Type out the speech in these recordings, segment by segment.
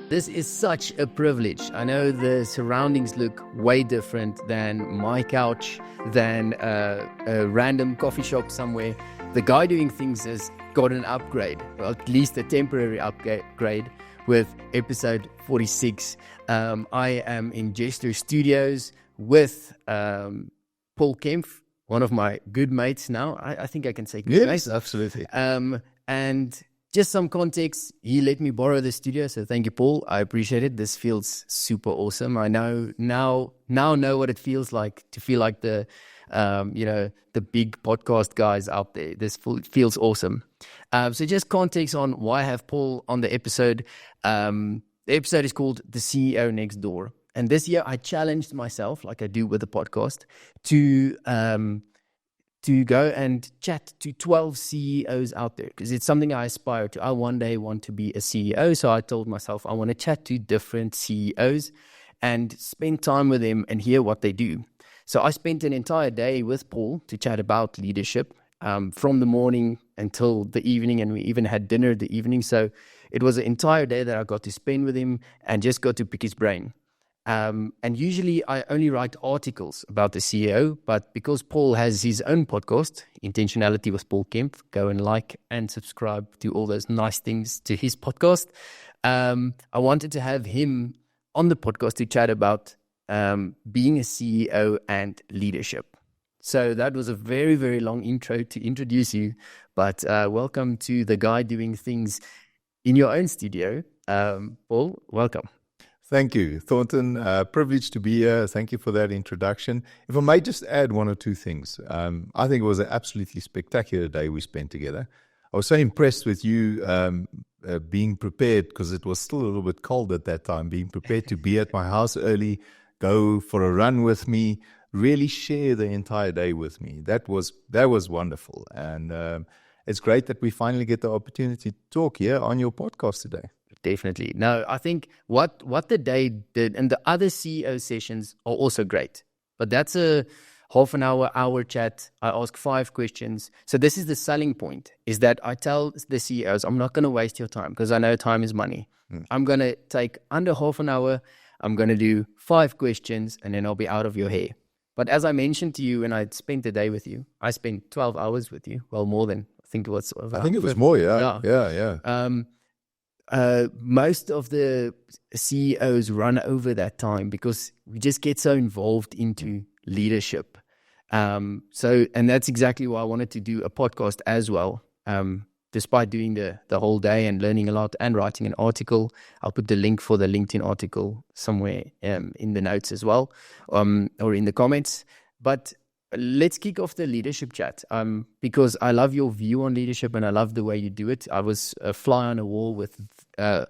This is such a privilege. I know the surroundings look way different than my couch, than a random coffee shop somewhere. The guy doing things has got an upgrade, or at least a temporary upgrade, with episode 46. I am in Jester Studios with Paul Kempff, one of my good mates now. I think I can say good mates. Yes, absolutely. And just some context, he let me borrow the studio, so thank you, Paul. I appreciate it. This feels super awesome. I know now know what it feels like to feel like the big podcast guys out there. This feels awesome. So just context on why I have Paul on the episode. The episode is called The CEO Next Door. And this year I challenged myself, like I do with the podcast, to go and chat to 12 CEOs out there, because it's something I aspire to. I one day want to be a CEO. So I told myself I want to chat to different CEOs and spend time with them and hear what they do. So I spent an entire day with Paul to chat about leadership from the morning until the evening, and we even had dinner the evening. So it was an entire day that I got to spend with him and just got to pick his brain. And usually I only write articles about the CEO, but because Paul has his own podcast, Intentionality with Paul Kempff, go and like and subscribe to all those nice things to his podcast. I wanted to have him on the podcast to chat about being a CEO and leadership. So that was a very, very long intro to introduce you, but welcome to the guy doing things in your own studio. Paul, welcome. Thank you, Thornton. Privileged to be here. Thank you for that introduction. If I may just add one or two things. I think it was an absolutely spectacular day we spent together. I was so impressed with you being prepared, because it was still a little bit cold at that time, being prepared to be at my house early, go for a run with me, really share the entire day with me. That was wonderful. And it's great that we finally get the opportunity to talk here on your podcast today. Definitely. No, I think what the day did, and the other CEO sessions are also great, but that's a half an hour chat. I ask 5 questions. So this is the selling point, is that I tell the CEOs, I'm not going to waste your time, because I know time is money. I'm going to take under half an hour. I'm going to do 5 questions, and then I'll be out of your hair. But as I mentioned to you, when I spent the day with you, I spent 12 hours with you. Well, more than, I think it was more. Yeah. Most of the CEOs run over that time because we just get so involved into leadership. And that's exactly why I wanted to do a podcast as well. Despite doing the whole day and learning a lot and writing an article, I'll put the link for the LinkedIn article somewhere in the notes as well, or in the comments. But let's kick off the leadership chat, because I love your view on leadership and I love the way you do it. I was a fly on a wall with a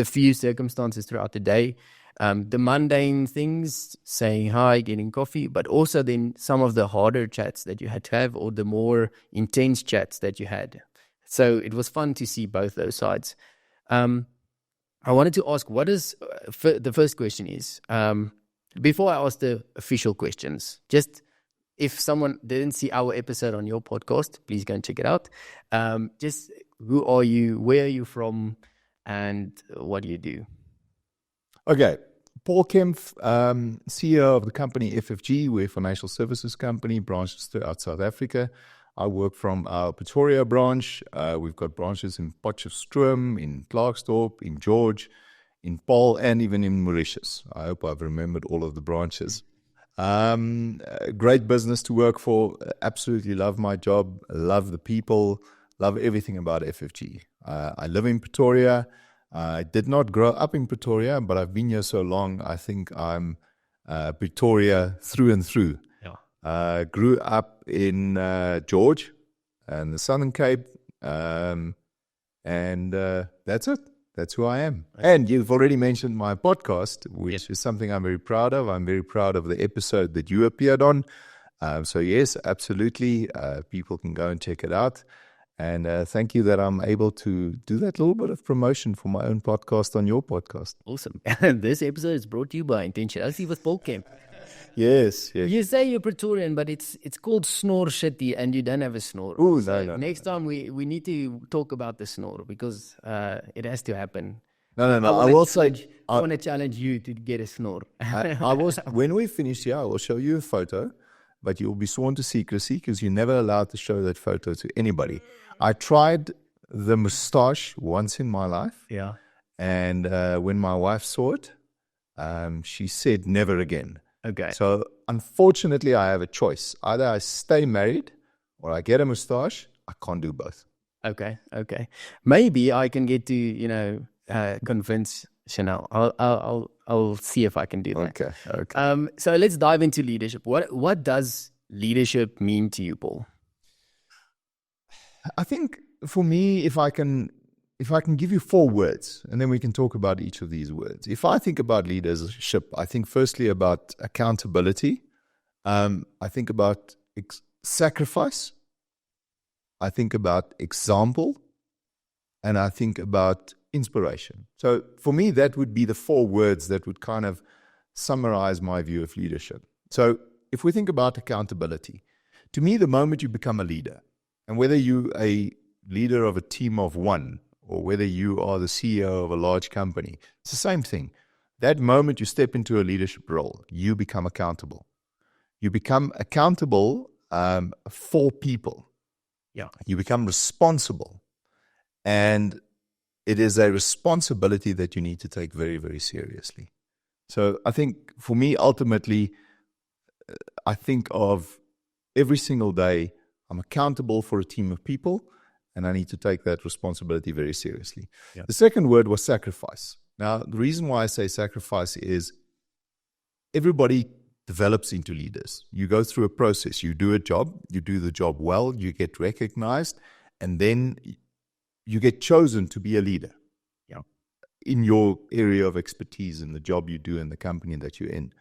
few circumstances throughout the day. The mundane things, saying hi, getting coffee, but also then some of the harder chats that you had to have, or the more intense chats that you had. So it was fun to see both those sides. I wanted to ask, what is the first question is, before I ask the official questions, just if someone didn't see our episode on your podcast, please go and check it out. Just who are you, where are you from, and what do you do? Okay. Paul Kempff, CEO of the company FFG. We're a financial services company, branches throughout South Africa. I work from our Pretoria branch. We've got branches in Potchefstroom, in Klerksdorp, in George, in Paarl, and even in Mauritius. I hope I've remembered all of the branches. Great business to work for. Absolutely love my job. Love the people. Love everything about FFG. I live in Pretoria. I did not grow up in Pretoria, but I've been here so long, I think I'm Pretoria through and through. Grew up in George and the Southern Cape, and that's it. That's who I am. And you've already mentioned my podcast, which is something I'm very proud of. I'm very proud of the episode that you appeared on. So yes, absolutely. People can go and check it out. And thank you that I'm able to do that little bit of promotion for my own podcast on your podcast. Awesome. And this episode is brought to you by Intentionality with Paul Kempff. Yes. You say you're Pretorian, but it's called Snore City, and you don't have a snore. No. Next time we need to talk about the snore, because it has to happen. No. I will say, I want to challenge you to get a snore. I was, when we finish here, I will show you a photo, but you'll be sworn to secrecy because you're never allowed to show that photo to anybody. I tried the mustache once in my life. Yeah. And when my wife saw it, she said never again. Okay. So unfortunately, I have a choice. Either I stay married or I get a mustache. I can't do both. Okay. Maybe I can get to, convince Chanel. I'll see if I can do that. Okay. So let's dive into leadership. What does leadership mean to you, Paul? I think for me, if I can give you 4 words, and then we can talk about each of these words. If I think about leadership, I think firstly about accountability. I think about sacrifice. I think about example. And I think about inspiration. So for me, that would be the 4 words that would kind of summarize my view of leadership. So if we think about accountability, to me, the moment you become a leader, and whether you're a leader of a team of 1, or whether you are the CEO of a large company, it's the same thing. That moment you step into a leadership role, you become accountable. You become accountable for people. Yeah. You become responsible. And it is a responsibility that you need to take very, very seriously. So I think for me, ultimately, I think of every single day, I'm accountable for a team of people, and I need to take that responsibility very seriously. Yeah. The second word was sacrifice. Now, the reason why I say sacrifice is everybody develops into leaders. You go through a process. You do a job. You do the job well. You get recognized. And then you get chosen to be a leader. Yeah. In your area of expertise, in the job you do in the company that you're in.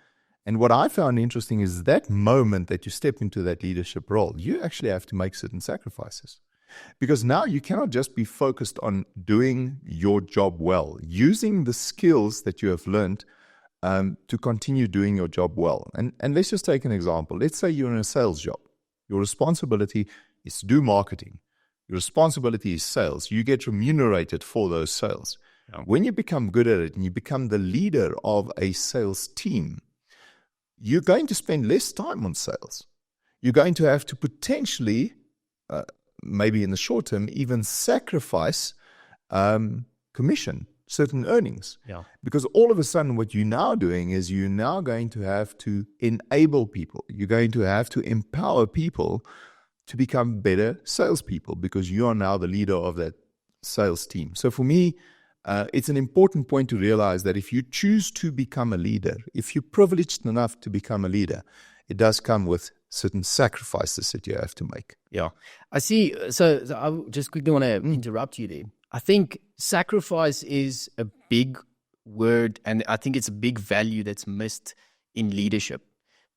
And what I found interesting is that moment that you step into that leadership role, you actually have to make certain sacrifices. Because now you cannot just be focused on doing your job well, using the skills that you have learned to continue doing your job well. And let's just take an example. Let's say you're in a sales job. Your responsibility is to do marketing. Your responsibility is sales. You get remunerated for those sales. Yeah. When you become good at it and you become the leader of a sales team, you're going to spend less time on sales. You're going to have to potentially, maybe in the short term, even sacrifice commission, certain earnings. Yeah. Because all of a sudden what you're now doing is you're now going to have to enable people. You're going to have to empower people to become better salespeople because you are now the leader of that sales team. So for me, it's an important point to realize that if you choose to become a leader, if you're privileged enough to become a leader, it does come with certain sacrifices that you have to make. Yeah. I see. So I just quickly want to interrupt you there. I think sacrifice is a big word, and I think it's a big value that's missed in leadership.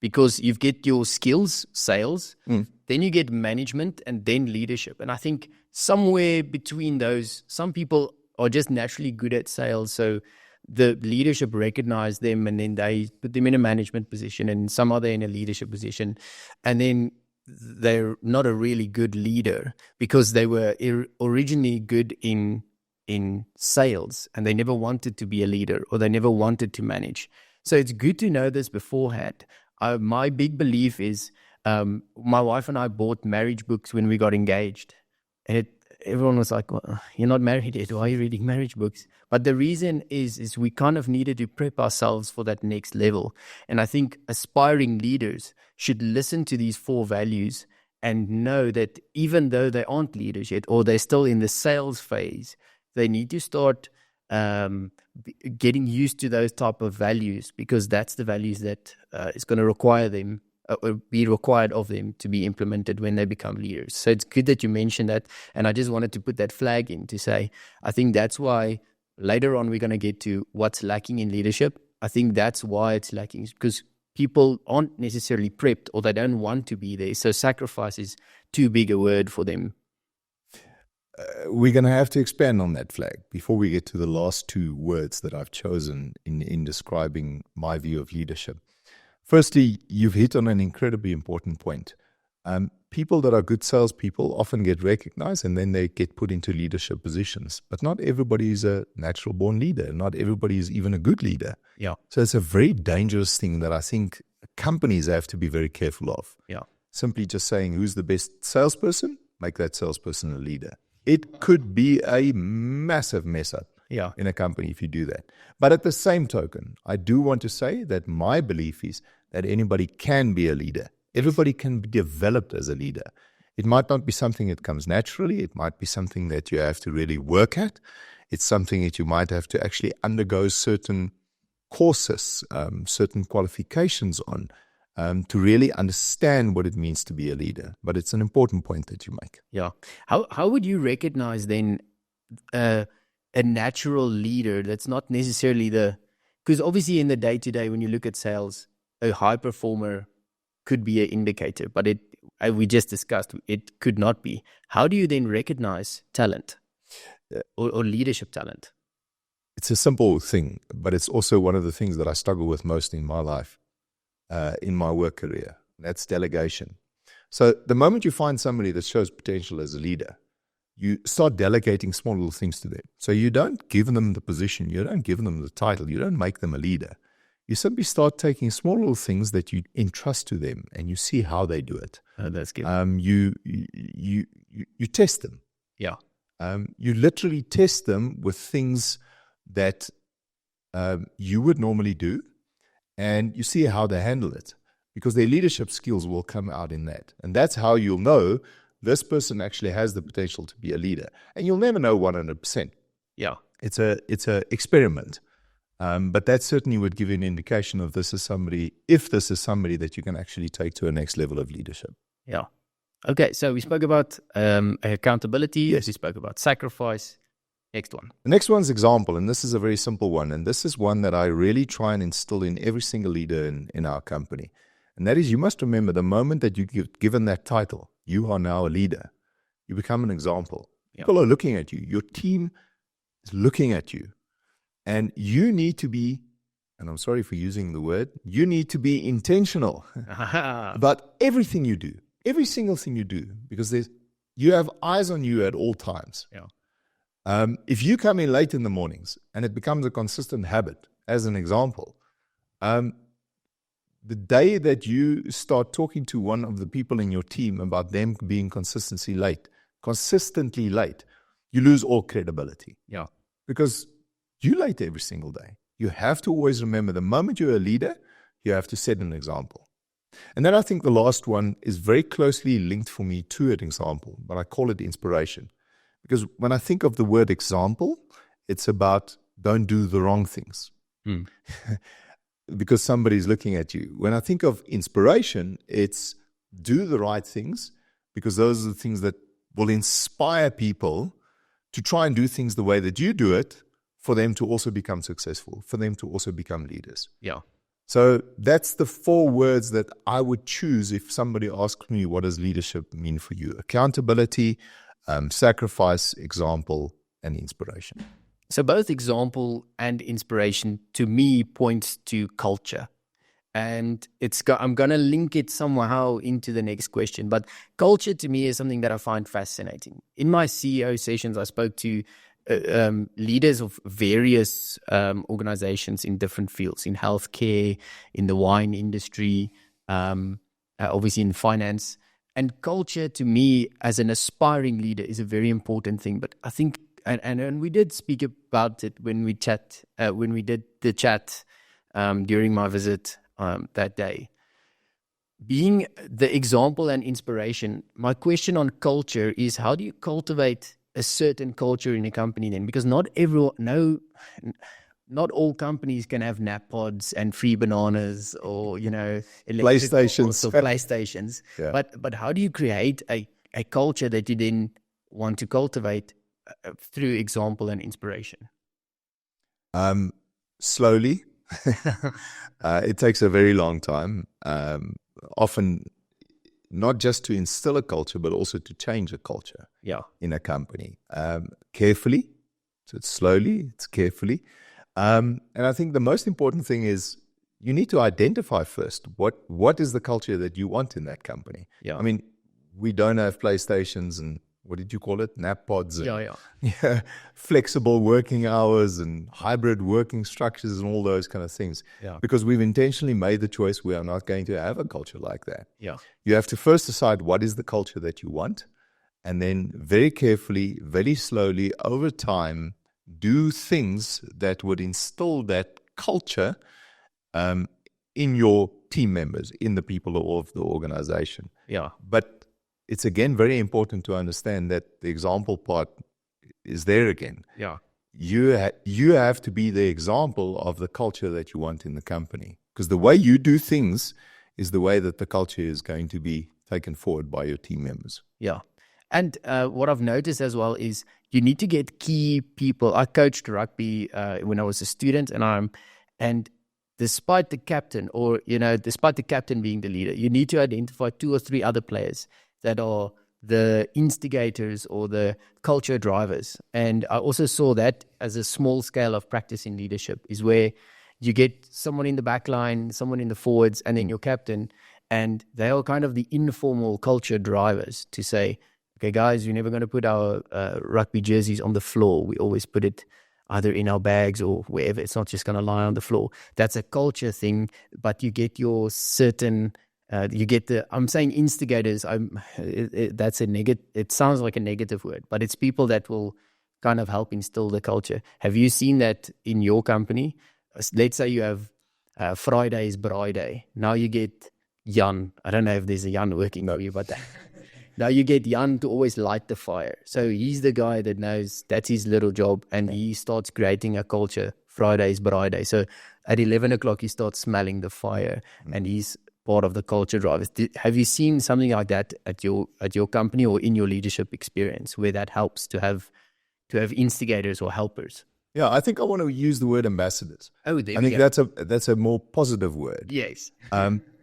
Because you get your skills, sales, then you get management, and then leadership. And I think somewhere between those, some people are just naturally good at sales. So the leadership recognize them, and then they put them in a management position, and some other in a leadership position. And then they're not a really good leader because they were originally good in sales, and they never wanted to be a leader, or they never wanted to manage. So it's good to know this beforehand. My big belief is my wife and I bought marriage books when we got engaged. And everyone was like, well, you're not married yet. Why are you reading marriage books? But the reason is we kind of needed to prep ourselves for that next level. And I think aspiring leaders should listen to these 4 values and know that even though they aren't leaders yet, or they're still in the sales phase, they need to start getting used to those type of values, because that's the values that is going to require them or be required of them to be implemented when they become leaders. So it's good that you mentioned that, and I just wanted to put that flag in to say I think that's why later on we're going to get to what's lacking in leadership. I think that's why it's lacking, because people aren't necessarily prepped, or they don't want to be there. So sacrifice is too big a word for them. We're going to have to expand on that flag before we get to the last 2 words that I've chosen in describing my view of leadership. Firstly, you've hit on an incredibly important point. People that are good salespeople often get recognized and then they get put into leadership positions. But not everybody is a natural born leader. Not everybody is even a good leader. Yeah. So it's a very dangerous thing that I think companies have to be very careful of. Yeah. Simply just saying who's the best salesperson, make that salesperson a leader. It could be a massive mess up in a company if you do that. But at the same token, I do want to say that my belief is that anybody can be a leader. Everybody can be developed as a leader. It might not be something that comes naturally. It might be something that you have to really work at. It's something that you might have to actually undergo certain courses, certain qualifications on, to really understand what it means to be a leader. But it's an important point that you make. Yeah. How would you recognize then a natural leader that's not necessarily because obviously in the day-to-day when you look at sales, a high performer could be an indicator, but we just discussed it could not be. How do you then recognize talent or leadership talent? It's a simple thing, but it's also one of the things that I struggle with most in my life, in my work career. That's delegation. So the moment you find somebody that shows potential as a leader, you start delegating small little things to them. So you don't give them the position, you don't give them the title, you don't make them a leader. You simply start taking small little things that you entrust to them, and you see how they do it. Oh, that's good. You test them. Yeah. You literally test them with things that you would normally do, and you see how they handle it, because their leadership skills will come out in that. And that's how you'll know this person actually has the potential to be a leader. And you'll never know 100%. Yeah. It's a experiment. But that certainly would give you an indication of this is somebody that you can actually take to a next level of leadership. Yeah. Okay, so we spoke about accountability. Yes. We spoke about sacrifice. Next one. The next one's example, and this is a very simple one, and this is one that I really try and instill in every single leader in our company. And that is, you must remember the moment that you get given that title, you are now a leader. You become an example. Yeah. People are looking at you. Your team is looking at you. And you need to be, and I'm sorry for using the word, you need to be intentional about everything you do, every single thing you do, because you have eyes on you at all times. Yeah. If you come in late in the mornings and it becomes a consistent habit, as an example, the day that you start talking to one of the people in your team about them being consistently late, you lose all credibility. Yeah. Because you're late every single day. You have to always remember the moment you're a leader, you have to set an example. And then I think the last one is very closely linked for me to an example, but I call it inspiration. Because when I think of the word example, it's about don't do the wrong things. Because somebody's looking at you. When I think of inspiration, it's do the right things, because those are the things that will inspire people to try and do things the way that you do it, for them to also become successful, for them to also become leaders. Yeah. So that's the 4 words that I would choose if somebody asks me, what does leadership mean for you? Accountability, sacrifice, example, and inspiration. So both example and inspiration to me points to culture. And I'm going to link it somehow into the next question. But culture to me is something that I find fascinating. In my CEO sessions, I spoke to leaders of various organizations in different fields, in healthcare, in the wine industry, obviously in finance. And culture to me as an aspiring leader is a very important thing. But I think, and we did speak about it when we did the chat during my visit that day. Being the example and inspiration, my question on culture is, how do you cultivate a certain culture in a company then? Because not all companies can have nap pods and free bananas or, PlayStations. Yeah. But how do you create a culture that you then want to cultivate through example and inspiration? Slowly. It takes a very long time. Often not just to instill a culture, but also to change a culture in a company. Carefully. So it's slowly, it's carefully. And I think the most important thing is you need to identify first what is the culture that you want in that company. Yeah. I mean, we don't have PlayStations and what did you call it? Nap pods. And, Yeah. yeah, flexible working hours and hybrid working structures and all those kind of things. Yeah. Because we've intentionally made the choice we are not going to have a culture like that. Yeah. You have to first decide what is the culture that you want, and then very carefully, very slowly, over time, do things that would instill that culture in your team members, in the people of the organization. Yeah. But it's again very important to understand that the example part is there again. Yeah. You have to be the example of the culture that you want in the company, because the way you do things is the way that the culture is going to be taken forward by your team members. Yeah. And what I've noticed as well is you need to get key people. I coached rugby when I was a student, and despite the captain, despite the captain being the leader, you need to identify 2 or 3 other players that are the instigators or the culture drivers. And I also saw that as a small scale of practice in leadership is where you get someone in the back line, someone in the forwards, and then your captain, and they are kind of the informal culture drivers to say, okay, guys, we're never going to put our rugby jerseys on the floor. We always put it either in our bags or wherever. It's not just going to lie on the floor. That's a culture thing, but you get your certain, I'm saying instigators. That's a negative. It sounds like a negative word, but it's people that will kind of help instill the culture. Have you seen that in your company? Let's say you have Friday is Braai Day. Now you get Jan. I don't know if there's a Jan working for you, but now you get Jan to always light the fire. So he's the guy that knows that's his little job, and he starts creating a culture. Friday is Braai Day. So at 11 o'clock, he starts smelling the fire, and he's part of the culture drivers. Have you seen something like that at your company or in your leadership experience where that helps to have instigators or helpers? Yeah, I think I want to use the word ambassadors. Oh, there I we think go. that's a more positive word. Yes.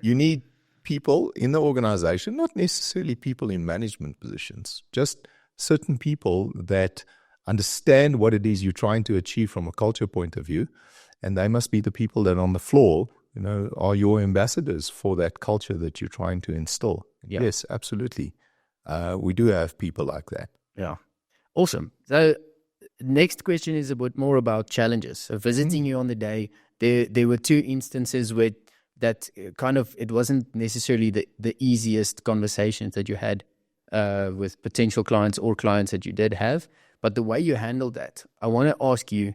You need people in the organization, not necessarily people in management positions, just certain people that understand what it is you're trying to achieve from a culture point of view, and they must be the people that on the floor, are your ambassadors for that culture that you're trying to instill. Yeah. Yes, absolutely. We do have people like that. Yeah. Awesome. So next question is a bit more about challenges. So visiting you on the day, there were 2 instances where that kind of, it wasn't necessarily the easiest conversations that you had with potential clients or clients that you did have, but the way you handled that, I want to ask you,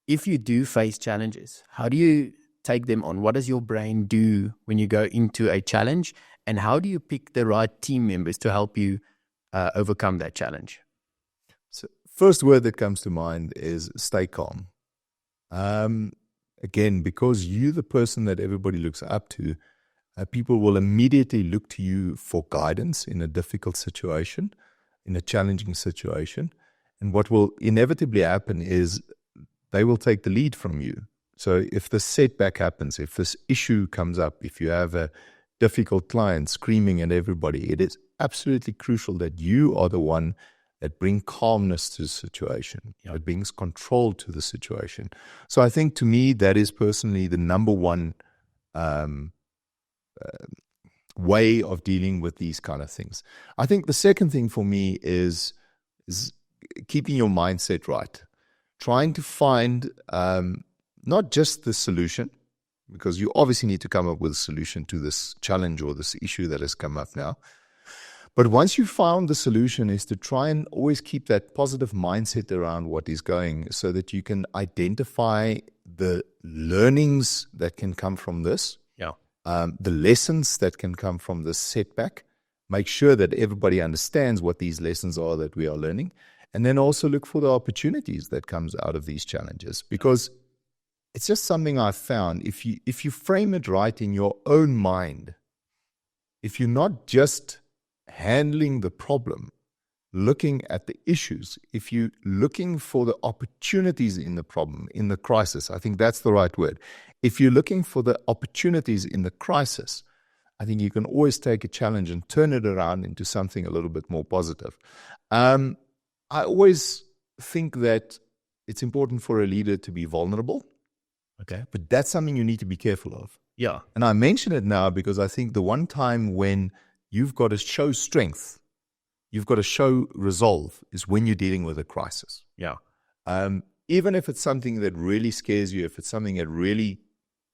if you do face challenges, how do you take them on? What does your brain do when you go into a challenge, and how do you pick the right team members to help you overcome that challenge? So first word that comes to mind is stay calm. Again, because you're the person that everybody looks up to, people will immediately look to you for guidance in a difficult situation, in a challenging situation. And what will inevitably happen is they will take the lead from you. So if the setback happens, if this issue comes up, if you have a difficult client screaming at everybody, it is absolutely crucial that you are the one that brings calmness to the situation, that brings control to the situation. So I think to me, that is personally the number one way of dealing with these kind of things. I think the second thing for me is keeping your mindset right, trying to find not just the solution, because you obviously need to come up with a solution to this challenge or this issue that has come up now. But once you've found the solution, is to try and always keep that positive mindset around what is going, so that you can identify the learnings that can come from this, the lessons that can come from this setback, make sure that everybody understands what these lessons are that we are learning, and then also look for the opportunities that comes out of these challenges. Because it's just something I've found, if you frame it right in your own mind, if you're not just handling the problem, looking at the issues, if you're looking for the opportunities in the problem, in the crisis, I think that's the right word. If you're looking for the opportunities in the crisis, I think you can always take a challenge and turn it around into something a little bit more positive. I always think that it's important for a leader to be vulnerable. Okay. But that's something you need to be careful of. Yeah. And I mention it now because I think the one time when you've got to show strength. You've got to show resolve is when you're dealing with a crisis. Yeah. Even if it's something that really scares you, if it's something that really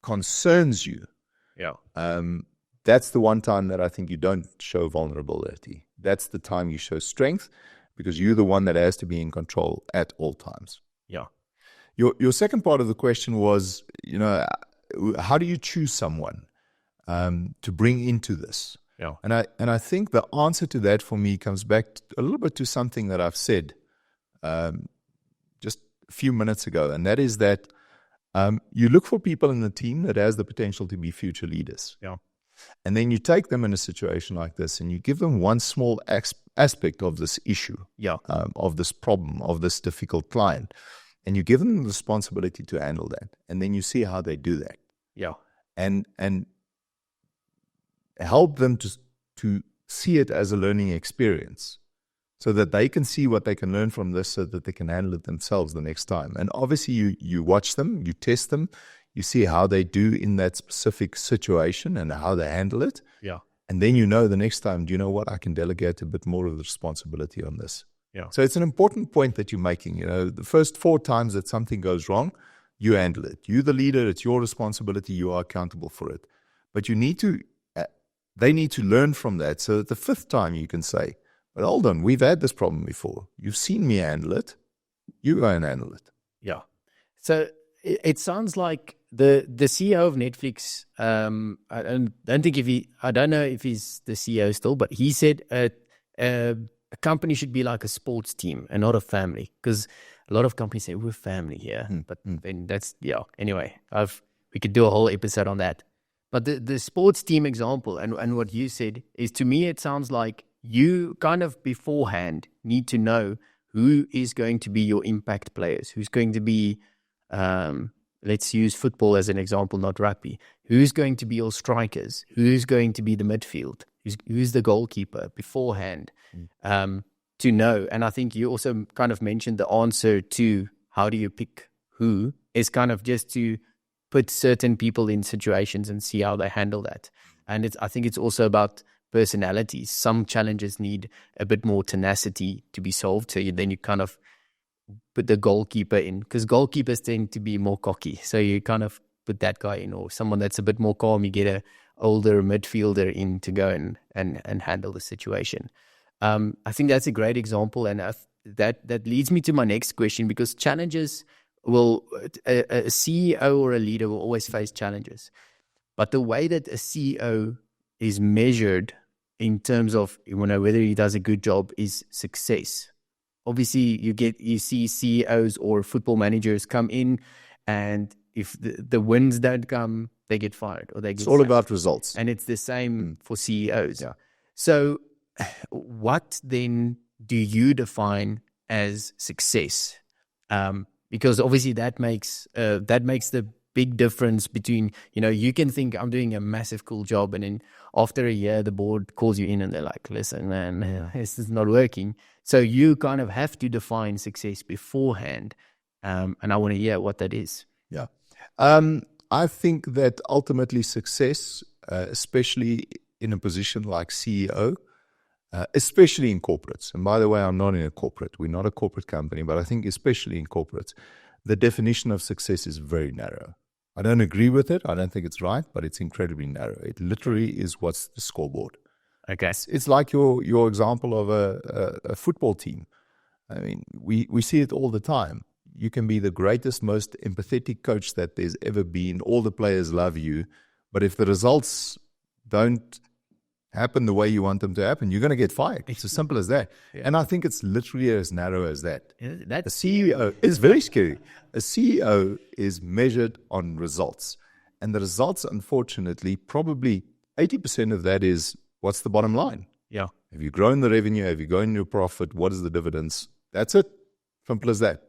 concerns you, Yeah. that's the one time that I think you don't show vulnerability. That's the time you show strength, because you're the one that has to be in control at all times. Yeah. Your second part of the question was, how do you choose someone to bring into this? Yeah. And I think the answer to that for me comes back a little bit to something that I've said just a few minutes ago, and that is that you look for people in the team that has the potential to be future leaders. Yeah. And then you take them in a situation like this and you give them one small aspect of this issue, of this problem, of this difficult client, and you give them the responsibility to handle that. And then you see how they do that. Yeah. And help them to see it as a learning experience, so that they can see what they can learn from this, so that they can handle it themselves the next time. And obviously you watch them, you test them, you see how they do in that specific situation and how they handle it. Yeah. And then the next time, do you know what? I can delegate a bit more of the responsibility on this. Yeah. So it's an important point that you're making. The first 4 times that something goes wrong, you handle it. You're the leader. It's your responsibility. You are accountable for it. But they need to learn from that. So that the 5th time you can say, but hold on, we've had this problem before. You've seen me handle it. You go and handle it. Yeah. So it sounds like the CEO of Netflix, I don't know if he's the CEO still, but he said a company should be like a sports team and not a family, because a lot of companies say we're family here, but then that's, anyway, we could do a whole episode on that. But the sports team example and what you said is, to me, it sounds like you kind of beforehand need to know who is going to be your impact players, who's going to be, let's use football as an example, not rugby. Who's going to be your strikers? Who's going to be the midfield? Who's the goalkeeper beforehand to know? And I think you also kind of mentioned the answer to how do you pick who is kind of just to put certain people in situations and see how they handle that. And I think it's also about personalities. Some challenges need a bit more tenacity to be solved. So then you kind of put the goalkeeper in, because goalkeepers tend to be more cocky. So you kind of put that guy in, or someone that's a bit more calm. You get a older midfielder in to go and handle the situation. I think that's a great example. And that leads me to my next question, because challenges a CEO or a leader will always face challenges. But the way that a CEO is measured in terms of whether he does a good job is success. Obviously, you see CEOs or football managers come in, and if the wins don't come, they get fired or they get It's all sacked. about results. And it's the same for CEOs. Yeah. So what then do you define as success? Because obviously that makes the big difference between, you can think I'm doing a massive cool job, and then after a year the board calls you in and they're like, listen, man, this is not working. So you kind of have to define success beforehand. And I want to hear what that is. Yeah. I think that ultimately success, especially in a position like CEO, especially in corporates, and by the way, I'm not in a corporate. We're not a corporate company, but I think especially in corporates, the definition of success is very narrow. I don't agree with it. I don't think it's right, but it's incredibly narrow. It literally is what's the scoreboard. Okay. It's like your example of a football team. I mean, we see it all the time. You can be the greatest, most empathetic coach that there's ever been. All the players love you. But if the results don't happen the way you want them to happen, you're going to get fired. It's as simple as that. Yeah. And I think it's literally as narrow as that. A CEO is very scary. A CEO is measured on results. And the results, unfortunately, probably 80% of that is, what's the bottom line? Yeah. Have you grown the revenue? Have you grown your profit? What is the dividends? That's it. Simple as that.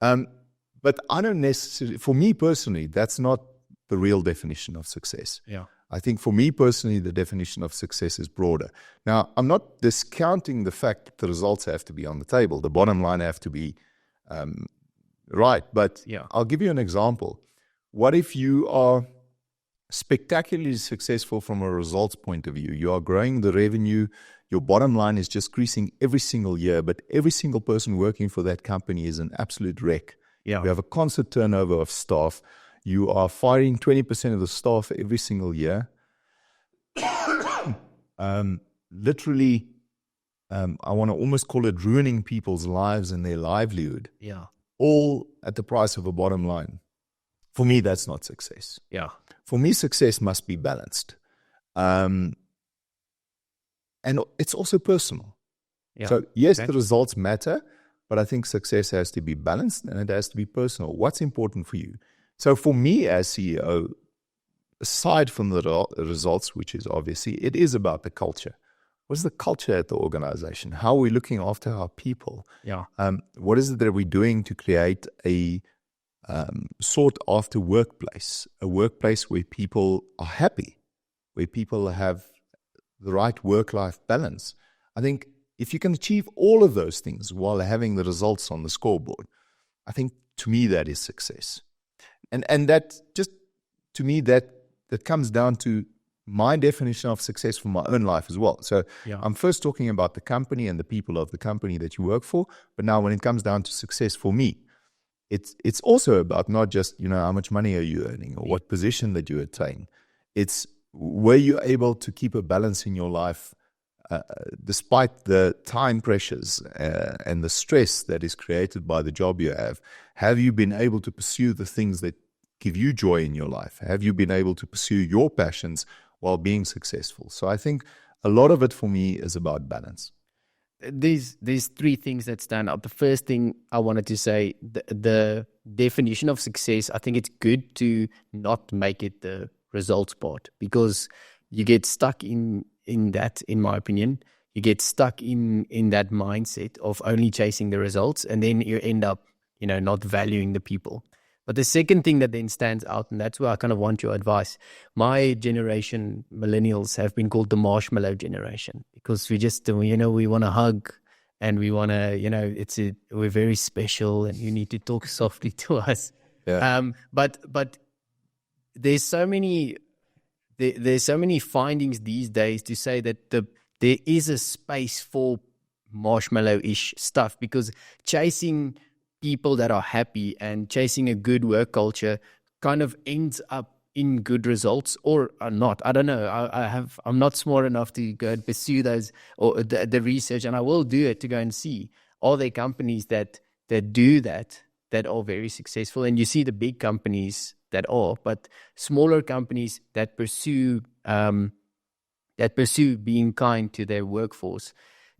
But I don't necessarily, for me personally, that's not the real definition of success. Yeah. I think for me personally, the definition of success is broader. Now, I'm not discounting the fact that the results have to be on the table. The bottom line have to be right. But I'll give you an example. What if you are spectacularly successful from a results point of view. You are growing the revenue. Your bottom line is just increasing every single year, but every single person working for that company is an absolute wreck. Yeah. You have a constant turnover of staff. You are firing 20% of the staff every single year. Literally, I want to almost call it ruining people's lives and their livelihood, Yeah. all at the price of a bottom line. For me, that's not success. Yeah. For me, success must be balanced. And it's also personal. Yeah. So, yes, Okay. the results matter, but I think success has to be balanced and it has to be personal. What's important for you? So, for me as CEO, aside from the results, which is obviously, it is about the culture. What's the culture at the organization? How are we looking after our people? Yeah. What is it that we're doing to create a sought after workplace, a workplace where people are happy, where people have the right work-life balance? I think if you can achieve all of those things while having the results on the scoreboard, I think to me that is success. And that just, to me, that comes down to my definition of success for my own life as well. So Yeah. I'm first talking about the company and the people of the company that you work for. But now when it comes down to success for me, it's also about not just, how much money are you earning or what position that you attain. It's were you able to keep a balance in your life despite the time pressures and the stress that is created by the job you have? Have you been able to pursue the things that give you joy in your life? Have you been able to pursue your passions while being successful? So I think a lot of it for me is about balance. There's three things that stand out. The first thing I wanted to say, the definition of success, I think it's good to not make it the results part, because you get stuck in that, in my opinion. You get stuck in that mindset of only chasing the results, and then you end up, not valuing the people. But the second thing that then stands out, and that's where I kind of want your advice. My generation, millennials, have been called the marshmallow generation, because we just, we want to hug, and we want to, we're very special, and you need to talk softly to us. Yeah. But there's so many findings these days to say that there is a space for marshmallow-ish stuff, because chasing people that are happy and chasing a good work culture kind of ends up in good results, or not. I don't know. I'm not smart enough to go and pursue those, or the research, and I will do it to go and see, are there companies that do that are very successful? And you see the big companies that are, but smaller companies that pursue being kind to their workforce,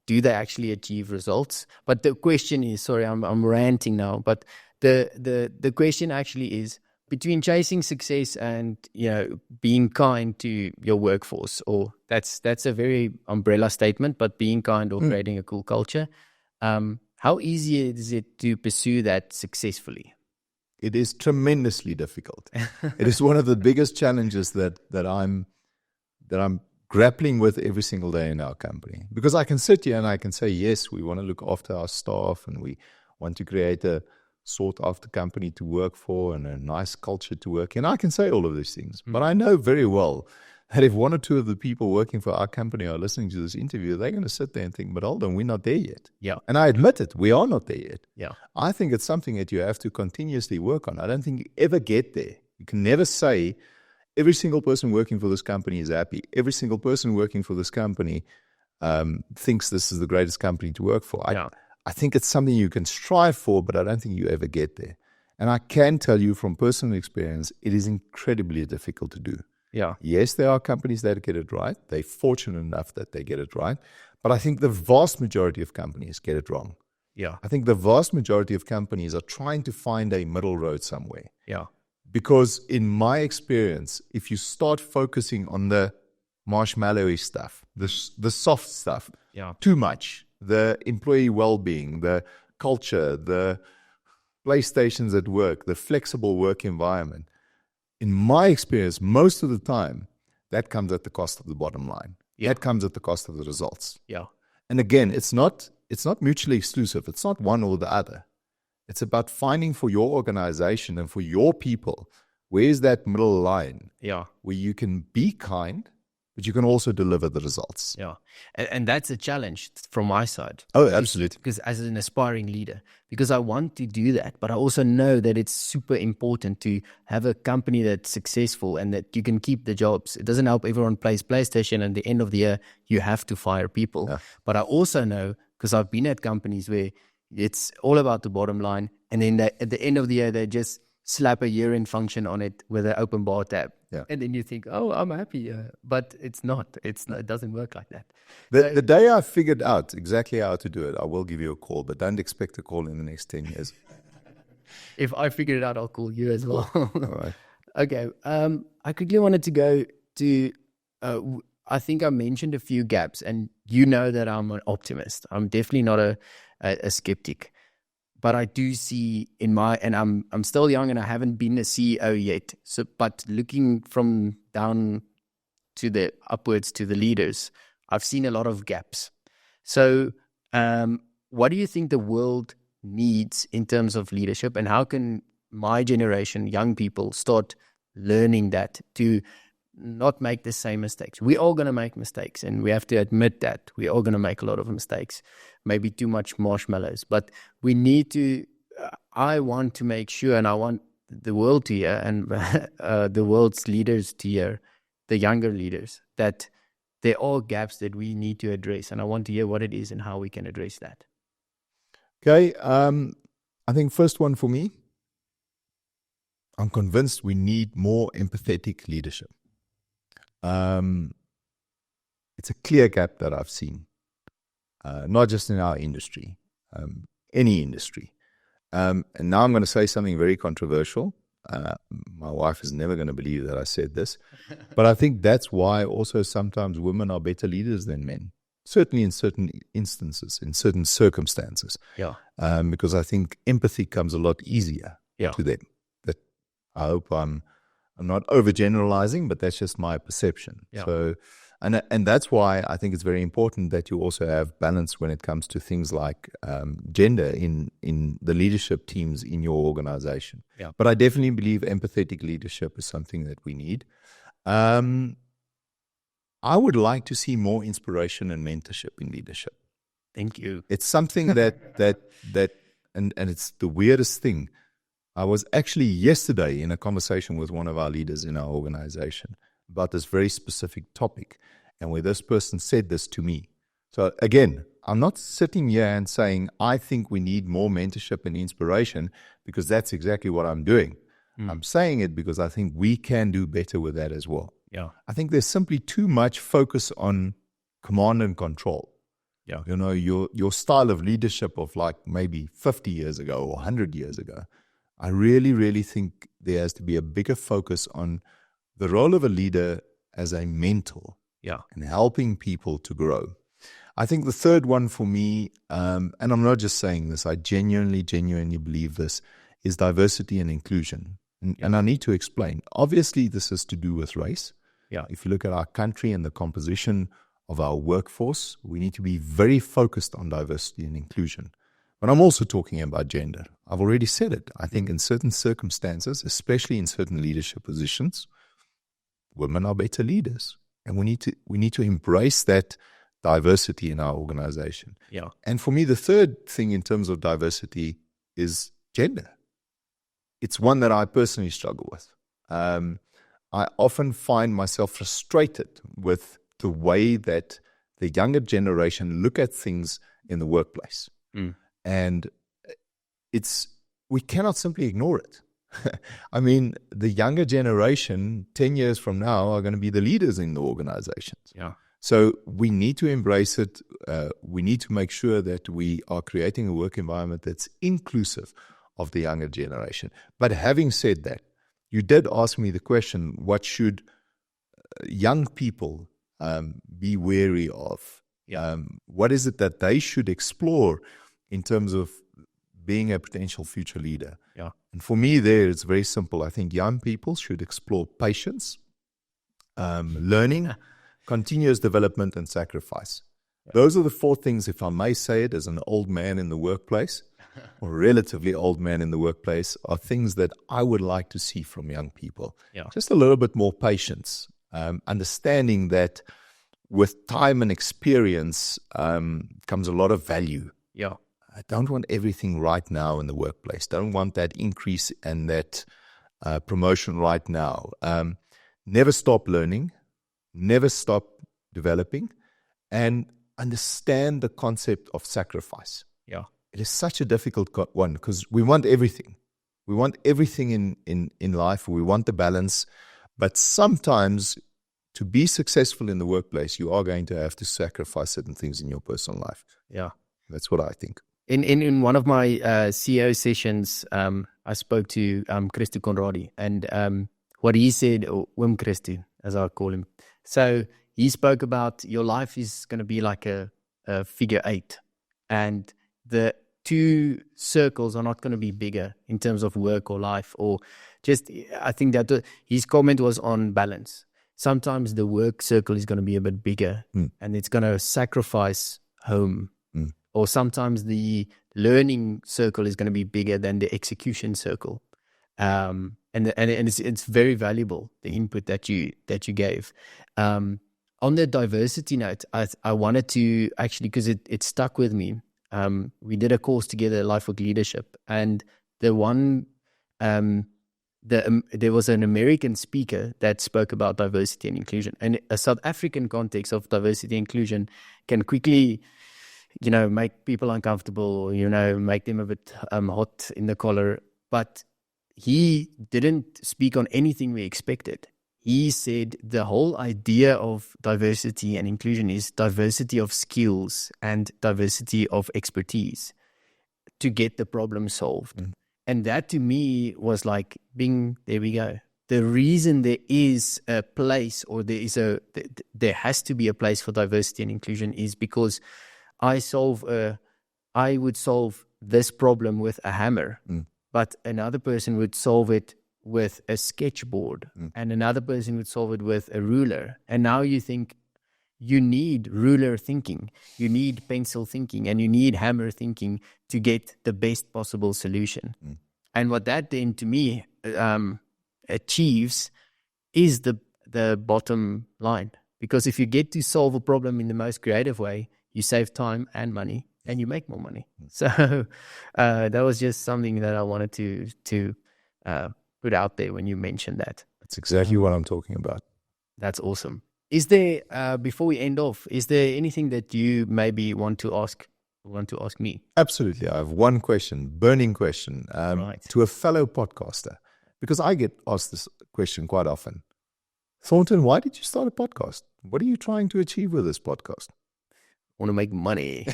do they actually achieve results? But the question is, sorry, I'm ranting now, but the question actually is, between chasing success and being kind to your workforce, or that's a very umbrella statement, but being kind or creating a cool culture, how easy is it to pursue that successfully? It is tremendously difficult. It is one of the biggest challenges that I'm grappling with every single day in our company. Because I can sit here and I can say, yes, we want to look after our staff and we want to create a sought after company to work for and a nice culture to work in. I can say all of these things. But I know very well that if one or two of the people working for our company are listening to this interview, they're going to sit there and think, but hold on, we're not there yet. Yeah. And I admit it, we are not there yet. Yeah. I think it's something that you have to continuously work on. I don't think you ever get there. You can never say every single person working for this company is happy. Every single person working for this company thinks this is the greatest company to work for. I think it's something you can strive for, but I don't think you ever get there. And I can tell you from personal experience, it is incredibly difficult to do. Yeah. Yes, there are companies that get it right. They're fortunate enough that they get it right. But I think the vast majority of companies get it wrong. Yeah. I think the vast majority of companies are trying to find a middle road somewhere. Yeah. Because in my experience, if you start focusing on the marshmallowy stuff, the soft stuff, too much, the employee well-being, the culture, the PlayStations at work, the flexible work environment, in my experience, most of the time, that comes at the cost of the bottom line. Yeah. That comes at the cost of the results. Yeah. And again, it's not mutually exclusive. It's not one or the other. It's about finding for your organization and for your people Where's that middle line Yeah. where you can be kind, but you can also deliver the results? Yeah. And that's a challenge from my side. Oh, absolutely. Because as an aspiring leader, because I want to do that, but I also know that it's super important to have a company that's successful and that you can keep the jobs. It doesn't help everyone plays PlayStation and at the end of the year, you have to fire people. Yeah. But I also know, because I've been at companies where it's all about the bottom line. And then at the end of the year, they just slap a year-end function on it with an open bar tab. Yeah. And then you think, oh, I'm happy. But it's not. It doesn't work like that. The day I figured out exactly how to do it, I will give you a call, but don't expect a call in the next 10 years. If I figure it out, I'll call you as well. All right. Okay. I quickly wanted to go to, I think I mentioned a few gaps, and you know that I'm an optimist. I'm definitely not a skeptic. But I do see and I'm still young and I haven't been a CEO yet. So, but looking from down to the upwards to the leaders, I've seen a lot of gaps. So, what do you think the world needs in terms of leadership, and how can my generation, young people, start learning that to not make the same mistakes? We're all going to make mistakes, and we have to admit that we're all going to make a lot of mistakes, maybe too much marshmallows, but we need to, I want to make sure, and I want the world to hear, and the world's leaders to hear, the younger leaders, that there are gaps that we need to address, and I want to hear what it is and how we can address that. Okay. I think first one for me, I'm convinced we need more empathetic leadership. It's a clear gap that I've seen, not just in our industry, any industry. And now I'm going to say something very controversial. My wife is never going to believe that I said this, but I think that's why also sometimes women are better leaders than men, certainly in certain instances, in certain circumstances. Yeah. Because I think empathy comes a lot easier Yeah. to them. That I hope I'm not overgeneralizing, but that's just my perception. Yeah. So, and that's why I think it's very important that you also have balance when it comes to things like gender in the leadership teams in your organization. Yeah. But I definitely believe empathetic leadership is something that we need. I would like to see more inspiration and mentorship in leadership. Thank you. It's something that and it's the weirdest thing. I was actually yesterday in a conversation with one of our leaders in our organization about this very specific topic, and where this person said this to me. So again, I'm not sitting here and saying, I think we need more mentorship and inspiration, because that's exactly what I'm doing. I'm saying it because I think we can do better with that as well. Yeah. I think there's simply too much focus on command and control. Yeah. You know, your style of leadership of like maybe 50 years ago or 100 years ago. I really, really think there has to be a bigger focus on the role of a leader as a mentor. Yeah. And helping people to grow. I think the third one for me, and I'm not just saying this, I genuinely believe this, is diversity and inclusion. And I need to explain. Obviously, this is to do with race. Yeah. If you look at our country and the composition of our workforce, we need to be very focused on diversity and inclusion. But I'm also talking about gender. I've already said it. I think in certain circumstances, especially in certain leadership positions, women are better leaders. And we need to embrace that diversity in our organization. Yeah. And for me, the third thing in terms of diversity is gender. It's one that I personally struggle with. I often find myself frustrated with the way that the younger generation look at things in the workplace. And we cannot simply ignore it. I mean, the younger generation, 10 years from now, are going to be the leaders in the organizations. Yeah. So we need to embrace it. We need to make sure that we are creating a work environment that's inclusive of the younger generation. But having said that, you did ask me the question, what should young people be wary of? Yeah. What is it that they should explore in terms of being a potential future leader? Yeah. And for me there, it's very simple. I think young people should explore patience, learning, continuous development, and sacrifice. Yeah. Those are the four things, if I may say it as an old man in the workplace, or relatively old man in the workplace are things that I would like to see from young people. Yeah. Just a little bit more patience, understanding that with time and experience comes a lot of value. Yeah. I don't want everything right now in the workplace. Don't want that increase and that promotion right now. Never stop learning, never stop developing, and understand the concept of sacrifice. Yeah. It is such a difficult one because we want everything. We want everything in life. We want the balance. But sometimes to be successful in the workplace, you are going to have to sacrifice certain things in your personal life. Yeah. That's what I think. In one of my CEO sessions, I spoke to Christo Conradi, and what he said, or Wim Christo, as I call him. So he spoke about your life is going to be like a figure 8, and the 2 circles are not going to be bigger in terms of work or life, or just, I think that his comment was on balance. Sometimes the work circle is going to be a bit bigger, and it's going to sacrifice home. Or sometimes the learning circle is going to be bigger than the execution circle, and it's very valuable, the input that you gave. On the diversity note, I wanted to actually, because it stuck with me. We did a course together, Life Work Leadership, and there was an American speaker that spoke about diversity and inclusion, and a South African context of diversity and inclusion can quickly, make people uncomfortable, or, make them a bit hot in the collar. But he didn't speak on anything we expected. He said the whole idea of diversity and inclusion is diversity of skills and diversity of expertise to get the problem solved. And that to me was like, bing, there we go. The reason there is a place, or there has to be a place for diversity and inclusion, is because I would solve this problem with a hammer, but another person would solve it with a sketchboard, and another person would solve it with a ruler. And now you think you need ruler thinking, you need pencil thinking, and you need hammer thinking to get the best possible solution. And what that then to me achieves is the bottom line. Because if you get to solve a problem in the most creative way, you save time and money, and you make more money. So that was just something that I wanted to put out there when you mentioned that. That's exactly what I'm talking about. That's awesome. Is there, before we end off, is there anything that you maybe want to ask me? Absolutely. I have one question, burning question, to a fellow podcaster, because I get asked this question quite often. Thornton, why did you start a podcast? What are you trying to achieve with this podcast? Want to make money.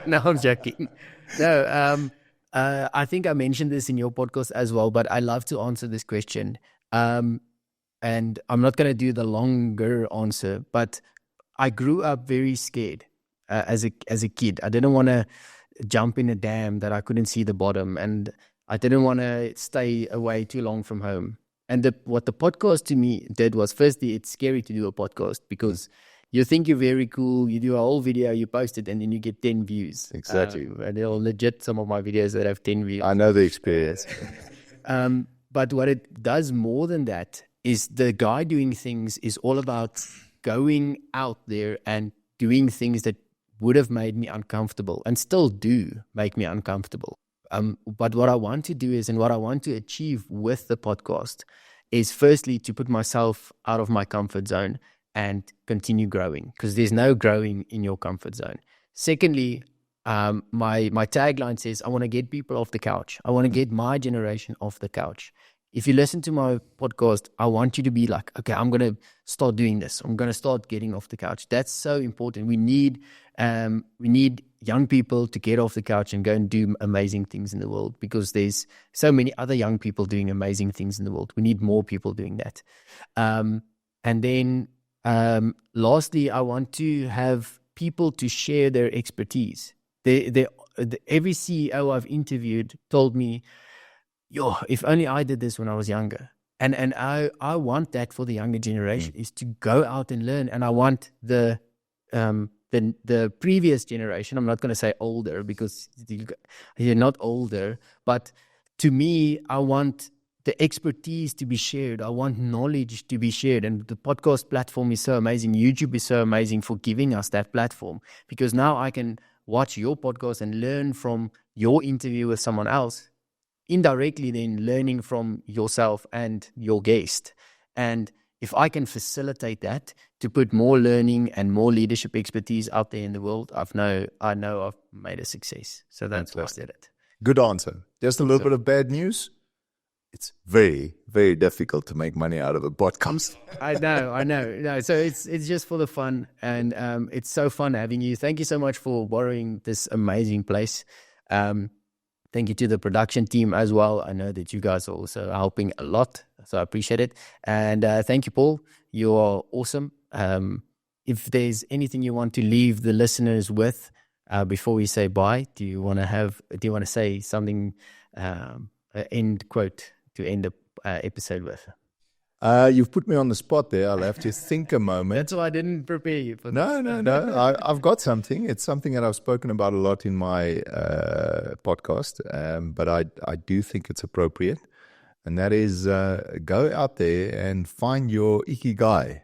No, I'm joking. No, I think I mentioned this in your podcast as well, but I love to answer this question. And I'm not going to do the longer answer, but I grew up very scared as a kid. I didn't want to jump in a dam that I couldn't see the bottom, and I didn't want to stay away too long from home. And what the podcast to me did was, firstly, it's scary to do a podcast because you think you're very cool, you do a whole video, you post it, and then you get 10 views. Exactly. And they're legit some of my videos that have 10 views. I know the experience. But what it does more than that is the guy doing things is all about going out there and doing things that would have made me uncomfortable and still do make me uncomfortable. But what I want to do is, and what I want to achieve with the podcast is, firstly, to put myself out of my comfort zone and continue growing, because there's no growing in your comfort zone. Secondly, my tagline says, I want to get people off the couch. I want to get my generation off the couch. If you listen to my podcast, I want you to be like, okay, I'm going to start doing this. I'm going to start getting off the couch. That's so important. We need young people to get off the couch and go and do amazing things in the world, because there's so many other young people doing amazing things in the world. We need more people doing that. And then lastly, I want to have people to share their expertise. Every CEO I've interviewed told me, if only I did this when I was younger. And I want that for the younger generation, is to go out and learn. And I want the the previous generation. I'm not going to say older because you're not older, but to me, I want the expertise to be shared. I want knowledge to be shared. And the podcast platform is so amazing. YouTube is so amazing for giving us that platform, because now I can watch your podcast and learn from your interview with someone else, indirectly then learning from yourself and your guest. And if I can facilitate that to put more learning and more leadership expertise out there in the world, I know I've made a success. So that's why I did it. Good answer. Just a little bit of bad news. It's very, very difficult to make money out of a podcast. I know. No, so it's just for the fun, and it's so fun having you. Thank you so much for borrowing this amazing place. Thank you to the production team as well. I know that you guys are also helping a lot, so I appreciate it. And thank you, Paul. You are awesome. If there's anything you want to leave the listeners with before we say bye, do you want to say something, an end quote to end the episode with? You've put me on the spot there. I'll have to think a moment. That's why I didn't prepare you for that. No. I've got something. It's something that I've spoken about a lot in my podcast, but I do think it's appropriate. And that is go out there and find your ikigai,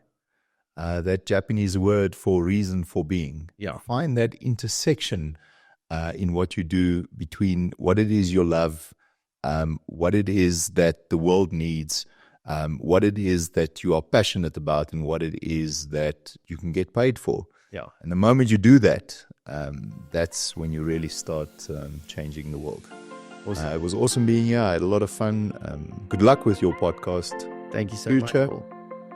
that Japanese word for reason for being. Yeah. Find that intersection in what you do between what it is you love, what it is that the world needs, what it is that you are passionate about, and what it is that you can get paid for. Yeah. And the moment you do that, that's when you really start changing the world. Awesome. It was awesome being here. I had a lot of fun. Good luck with your podcast. Thank you so Future. much, Paul.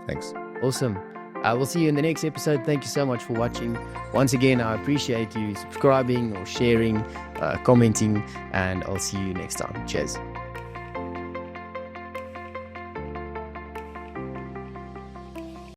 Thanks. Awesome. We'll see you in the next episode. Thank you so much for watching. Once again, I appreciate you subscribing or sharing, commenting, and I'll see you next time. Cheers.